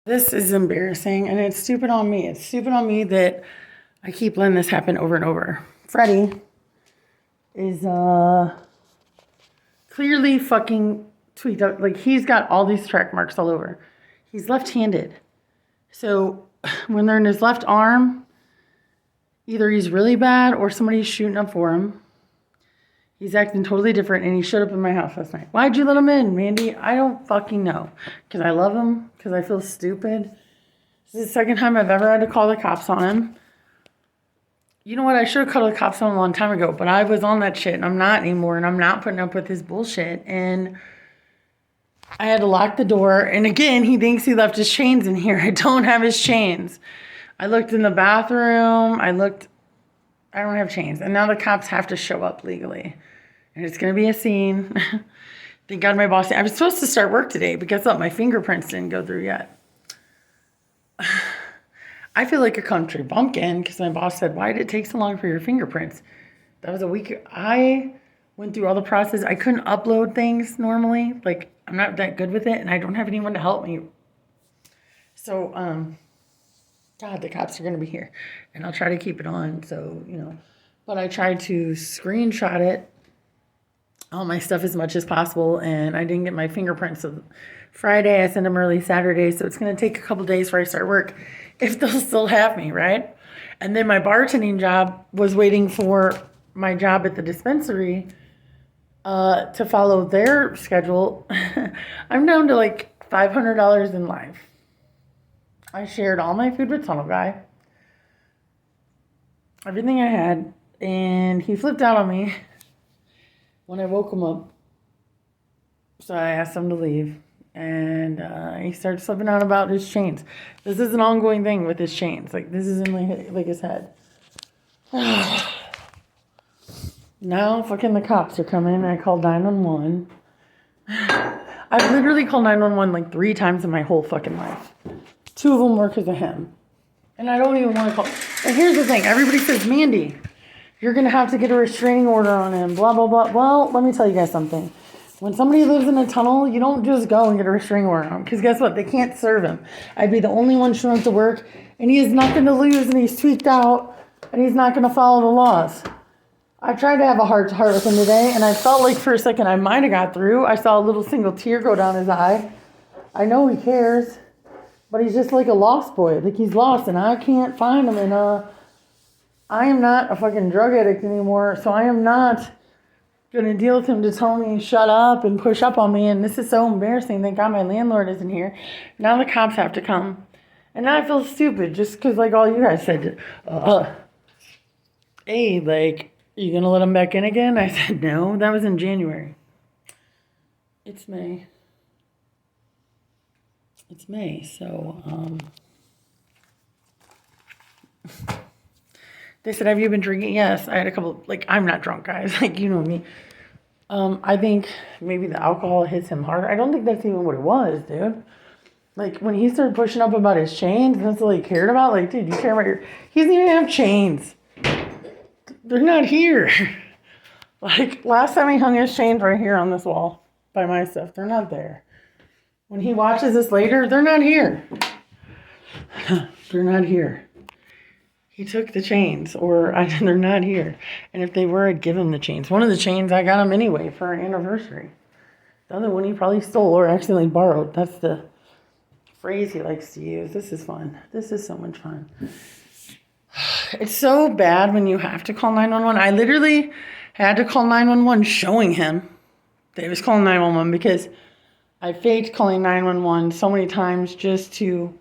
This is embarrassing, and it's stupid on me. It's stupid on me that I keep letting this happen over and over. Freddie is clearly fucking tweaked out. Like, he's got all these track marks all over. He's left-handed. So when they're in his left arm, either he's really bad or somebody's shooting up for him. He's acting totally different, and he showed up in my house last night. Why'd you let him in, Mandy? I don't fucking know. Because I love him. Because I feel stupid. This is the second time I've ever had to call the cops on him. You know what? I should have called the cops on him a long time ago. But I was on that shit, and I'm not anymore. And I'm not putting up with his bullshit. And I had to lock the door. And again, he thinks he left his chains in here. I don't have his chains. I looked in the bathroom. I don't have chains. And now the cops have to show up legally. And it's going to be a scene. Thank God my boss... I was supposed to start work today, but guess what? My fingerprints didn't go through yet. I feel like a country bumpkin because my boss said, why did it take so long for your fingerprints? That was a week. I went through all the process. I couldn't upload things normally. Like, I'm not that good with it, and I don't have anyone to help me. So, God, the cops are going to be here. And I'll try to keep it on, so, But I tried to screenshot it, all my stuff as much as possible, and I didn't get my fingerprints. So Friday, I sent them early Saturday, so it's going to take a couple days before I start work, if they'll still have me, right? And then my bartending job was waiting for my job at the dispensary to follow their schedule. I'm down to like $500 in life. I shared all my food with Tunnel Guy, everything I had, and he flipped out on me when I woke him up. So I asked him to leave, and he started slipping out about his chains. This is an ongoing thing with his chains. Like, this is in like his head. Now fucking the cops are coming. I called 911. I've literally called 911 like 3 times in my whole fucking life. 2 of them were because of him. And I don't even want to call. And here's the thing. Everybody says, Mandy, you're going to have to get a restraining order on him, blah, blah, blah. Well, let me tell you guys something. When somebody lives in a tunnel, you don't just go and get a restraining order on him. Because guess what? They can't serve him. I'd be the only one showing up to work. And he has nothing to lose. And he's tweaked out. And he's not going to follow the laws. I tried to have a heart-to-heart with him today. And I felt like for a second I might have got through. I saw a little single tear go down his eye. I know he cares. But he's just like a lost boy. Like, he's lost. And I can't find him. And I am not a fucking drug addict anymore. So I am not going to deal with him to tell me shut up and push up on me. And this is so embarrassing. Thank God my landlord isn't here. Now the cops have to come. And now I feel stupid just because, like, all you guys said, hey, like, you going to let him back in again? I said, no. That was in January. It's May. It's May, so, they said, have you been drinking? Yes, I had a couple, like, I'm not drunk, guys, like, you know me. I think maybe the alcohol hits him harder. I don't think that's even what it was, dude. Like, when he started pushing up about his chains, that's all he cared about. Like, dude, you care about he doesn't even have chains. They're not here. Like, last time he hung his chains right here on this wall by my stuff. They're not there. When he watches this later, they're not here. They're not here. He took the chains, or they're not here. And if they were, I'd give him the chains. One of the chains, I got him anyway for our anniversary. The other one he probably stole or accidentally borrowed. That's the phrase he likes to use. This is fun. This is so much fun. It's so bad when you have to call 911. I literally had to call 911 showing him that he was calling 911 because I faked calling 911 so many times just to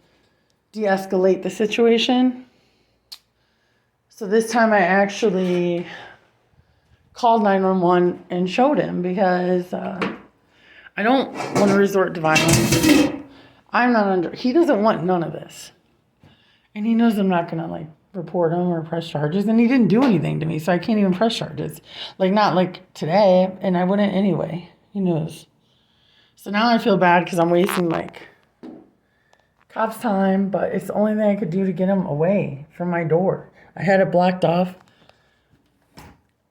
de-escalate the situation. So this time I actually called 911 and showed him because I don't want to resort to violence. He doesn't want none of this. And he knows I'm not going to, like, report him or press charges. And he didn't do anything to me, so I can't even press charges. Like, not like today, and I wouldn't anyway. He knows. So now I feel bad because I'm wasting, like, cops' time, but it's the only thing I could do to get him away from my door. I had it blocked off.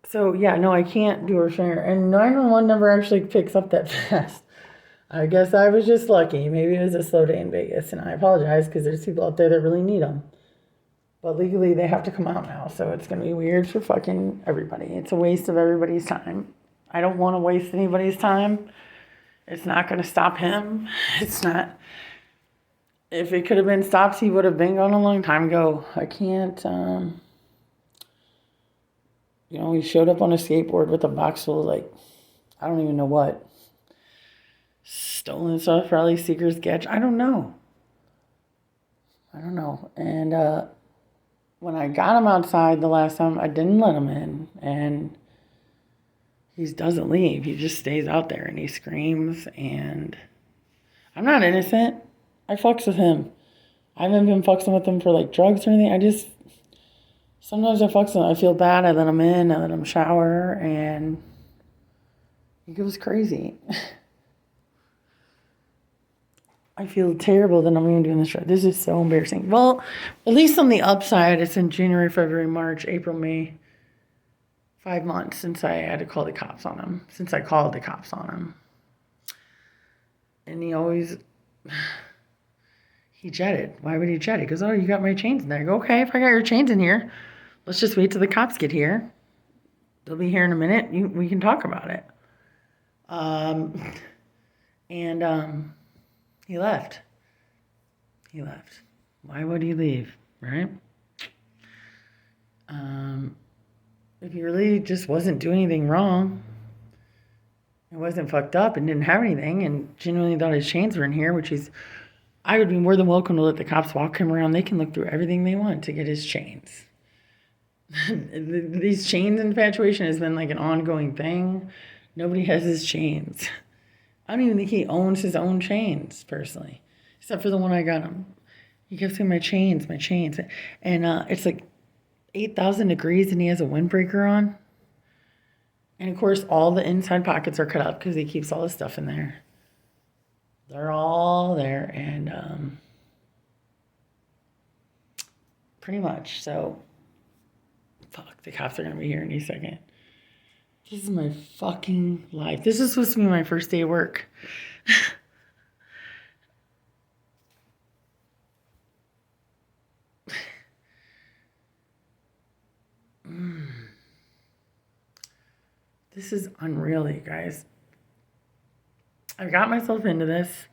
So, yeah, no, I can't do a restraining order. And 911 never actually picks up that fast. I guess I was just lucky. Maybe it was a slow day in Vegas, and I apologize because there's people out there that really need them. But legally, they have to come out now, so it's going to be weird for fucking everybody. It's a waste of everybody's time. I don't want to waste anybody's time. It's not going to stop him. It's not. If it could have been stopped, he would have been gone a long time ago. I can't, he showed up on a skateboard with a box full of, like, I don't even know what. Stolen stuff, probably seeker's sketch. I don't know. And when I got him outside the last time, I didn't let him in. And he doesn't leave. He just stays out there and he screams. And I'm not innocent. I fucks with him. I haven't been fucking with him for like drugs or anything. Sometimes I fucks with him. I feel bad. I let him in. I let him shower. And he goes crazy. I feel terrible that I'm even doing this show. This is so embarrassing. Well, at least on the upside, it's in January, February, March, April, May. 5 months since I had to call the cops on him. Since I called the cops on him. And he jetted. Why would he jet? He goes, oh, you got my chains in there. I go, okay, if I got your chains in here, let's just wait till the cops get here. They'll be here in a minute. We can talk about it. He left. Why would he leave, right? If he really just wasn't doing anything wrong, it wasn't fucked up and didn't have anything and genuinely thought his chains were in here, I would be more than welcome to let the cops walk him around. They can look through everything they want to get his chains. These chains infatuation has been like an ongoing thing. Nobody has his chains. I don't even think he owns his own chains, personally. Except for the one I got him. He kept saying, my chains. And it's like 8,000 degrees and he has a windbreaker on. And of course, all the inside pockets are cut up because he keeps all his stuff in there. They're all there. And pretty much. So, fuck, the cops are going to be here any second. This is my fucking life. This is supposed to be my first day of work. This is unreal, you guys. I got myself into this.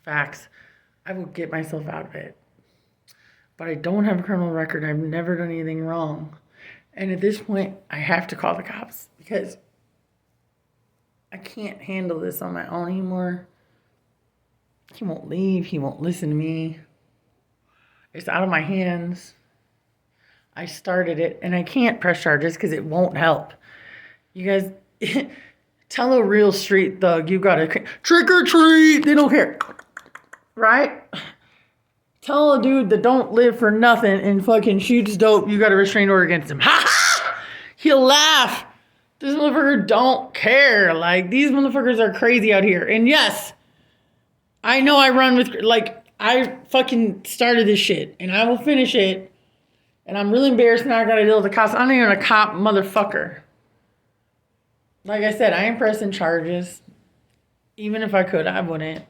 Facts. I will get myself out of it. But I don't have a criminal record. I've never done anything wrong. And at this point, I have to call the cops because I can't handle this on my own anymore. He won't leave. He won't listen to me. It's out of my hands. I started it, and I can't press charges because it won't help. You guys, tell a real street thug you got to trick or treat. They don't care. Right? Tell a dude that don't live for nothing and fucking shoots dope, you got a restraining order against him. Ha ha! He'll laugh. This motherfucker don't care. Like, these motherfuckers are crazy out here. And yes, I know I run with, like, I fucking started this shit. And I will finish it. And I'm really embarrassed now I gotta deal with the cops. I'm not even a cop, motherfucker. Like I said, I ain't pressing charges. Even if I could, I wouldn't.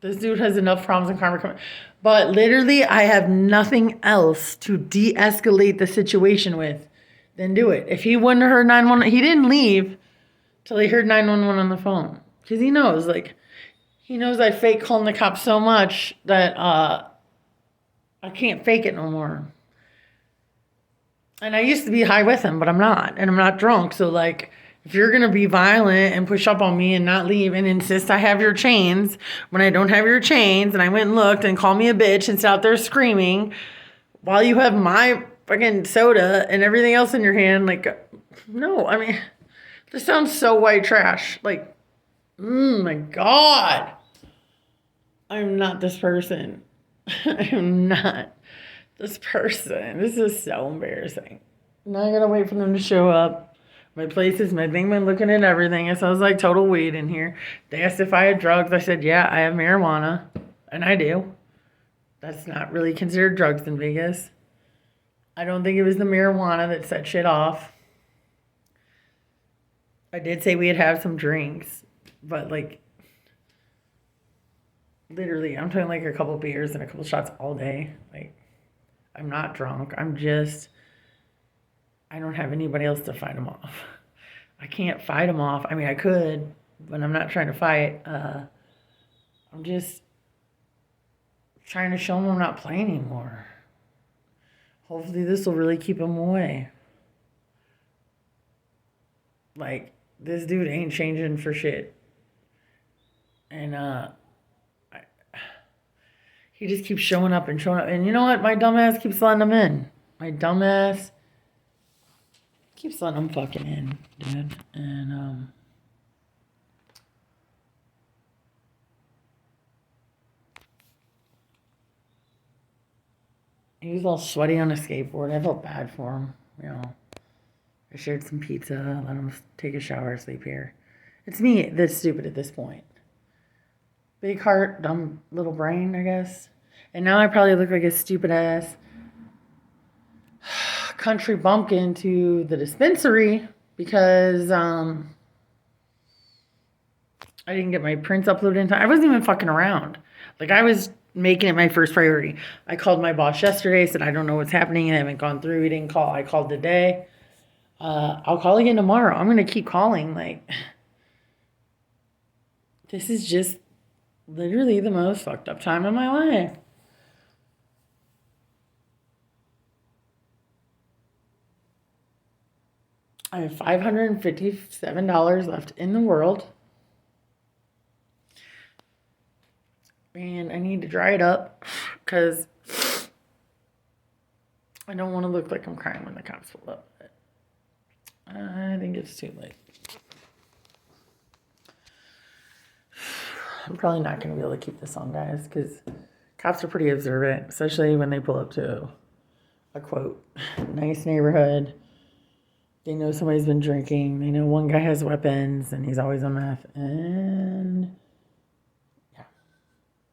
This dude has enough problems and karma coming. But literally, I have nothing else to de-escalate the situation with than do it. If he wouldn't have heard 911, he didn't leave till he heard 911 on the phone. Because he knows I fake calling the cops so much that I can't fake it no more. And I used to be high with him, but I'm not. And I'm not drunk. So, like, if you're going to be violent and push up on me and not leave and insist I have your chains when I don't have your chains and I went and looked and call me a bitch and sit out there screaming while you have my fucking soda and everything else in your hand, like, no, I mean, this sounds so white trash. Like, my God. I'm not this person. I am not this person. This is so embarrassing. Now I gotta wait for them to show up. My place is my thing, been looking at everything. It sounds like total weed in here. They asked if I had drugs. I said, yeah, I have marijuana. And I do. That's not really considered drugs in Vegas. I don't think it was the marijuana that set shit off. I did say we'd have some drinks. But like, literally, I'm talking like a couple beers and a couple shots all day. Like, I'm not drunk. I don't have anybody else to fight them off. I can't fight them off. I mean, I could, but I'm not trying to fight. I'm just trying to show them I'm not playing anymore. Hopefully this will really keep them away. Like, this dude ain't changing for shit. And he just keeps showing up and showing up. And you know what? My dumbass keeps letting him in. My dumbass keeps letting him fucking in, dude. And he was all sweaty on a skateboard. I felt bad for him, you know. I shared some pizza, let him take a shower, sleep here. It's me that's stupid at this point. Big heart, dumb little brain, I guess. And now I probably look like a stupid ass country bumpkin to the dispensary because I didn't get my prints uploaded in time. I wasn't even fucking around. Like, I was making it my first priority. I called my boss yesterday, said I don't know what's happening. I haven't gone through. He didn't call. I called today. I'll call again tomorrow. I'm going to keep calling. Like, this is just literally the most fucked up time of my life. I have $557 left in the world. And I need to dry it up because I don't want to look like I'm crying when the cops pull up. But I think it's too late. I'm probably not going to be able to keep this on, guys, because cops are pretty observant, especially when they pull up to a, quote, nice neighborhood. They know somebody's been drinking. They know one guy has weapons, and he's always on meth. And, yeah,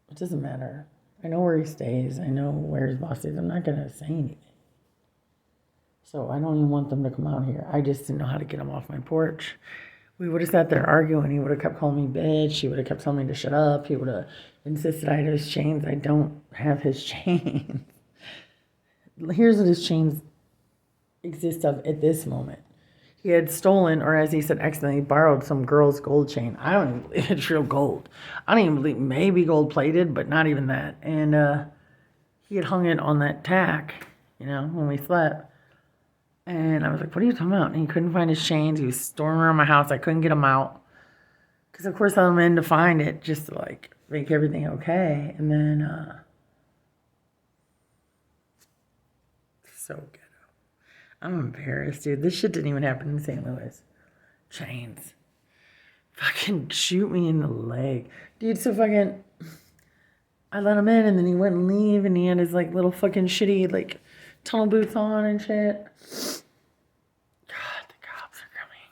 it doesn't matter. I know where he stays. I know where his boss is. I'm not going to say anything. So I don't even want them to come out here. I just didn't know how to get him off my porch. We would have sat there arguing. He would have kept calling me bitch. He would have kept telling me to shut up. He would have insisted I had his chains. I don't have his chains. Here's what his chains exist of at this moment. He had stolen, or as he said, accidentally borrowed some girl's gold chain. I don't even believe it's real gold. I don't even believe maybe gold plated, but not even that. And he had hung it on that tack, you know, when we slept. And I was like, what are you talking about? And he couldn't find his chains. He was storming around my house. I couldn't get him out. Because, of course, I'm in to find it just to, like, make everything okay. And then, so ghetto. I'm embarrassed, dude. This shit didn't even happen in St. Louis. Chains. Fucking shoot me in the leg. Dude, so fucking, I let him in and then he wouldn't leave and he had his, like, little fucking shitty, like, tunnel boots on and shit. God, the cops are coming.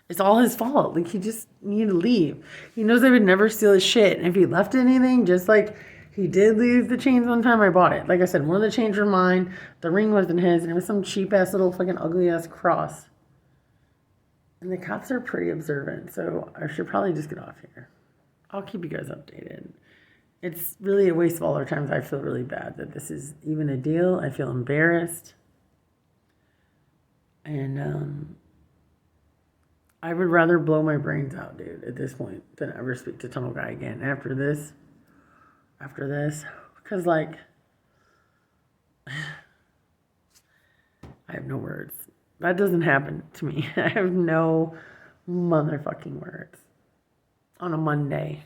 It's all his fault. Like, he just needed to leave. He knows I would never steal his shit. And if he left anything, just like he did leave the chains one time, I bought it. Like I said, one of the chains were mine. The ring wasn't his. And it was some cheap-ass little fucking ugly-ass cross. And the cops are pretty observant. So I should probably just get off here. I'll keep you guys updated. It's really a waste of all our time. I feel really bad that this is even a deal. I feel embarrassed. And I would rather blow my brains out, dude, at this point than ever speak to Tunnel Guy again. After this. Because, like, I have no words. That doesn't happen to me. I have no motherfucking words. On a Monday.